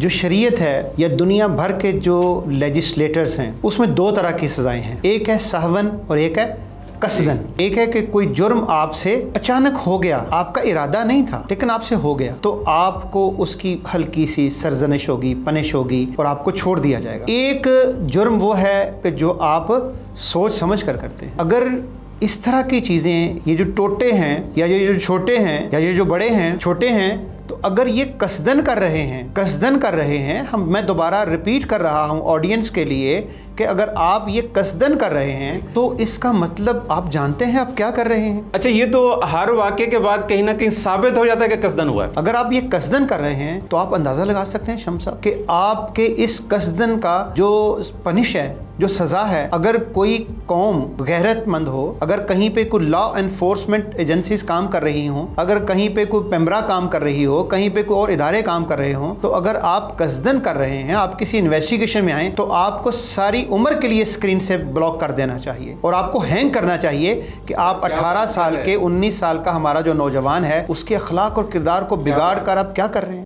जो शरीयत है या दुनिया भर के जो लेजिस्लेटर्स हैं उसमें दो तरह की सज़ाएं हैं, एक है सहवन और एक है कसदन। एक है कि कोई जुर्म आपसे अचानक हो गया, आपका इरादा नहीं था लेकिन आपसे हो गया, तो आपको उसकी हल्की सी सरजनिश होगी, पनिश होगी और आपको छोड़ दिया जाएगा। एक जुर्म वो है कि जो आप सोच समझ कर करते हैं। अगर इस तरह की चीज़ें, ये जो टोटे हैं या ये जो छोटे हैं या ये जो बड़े हैं छोटे हैं, तो अगर ये कसदन कर रहे हैं, मैं दोबारा रिपीट कर रहा हूँ ऑडियंस के लिए कि अगर आप ये कसदन कर रहे हैं तो इसका मतलब आप जानते हैं आप क्या कर रहे हैं। अच्छा, ये तो हर वाक़े के बाद कहीं ना कहीं साबित हो जाता है कि कसदन हुआ है। अगर आप ये कसदन कर रहे हैं तो आप अंदाज़ा लगा सकते हैं शम्स साहब कि आपके इस कसदन का जो पनिश है, जो सज़ा है, अगर कोई कौम गैरतमंद हो, अगर कहीं पे कोई लॉ एनफोर्समेंट एजेंसीज काम कर रही हों, अगर कहीं पे कोई पेमरा काम कर रही हो, कहीं पे कोई और इदारे काम कर रहे हों, तो अगर आप कसदन कर रहे हैं, आप किसी इन्वेस्टिगेशन में आए, तो आपको सारी उम्र के लिए स्क्रीन से ब्लॉक कर देना चाहिए और आपको हैंग करना चाहिए कि आप 18 साल के 19 साल का हमारा जो नौजवान है उसके अखलाक और किरदार को बिगाड़ कर आप क्या कर रहे हैं।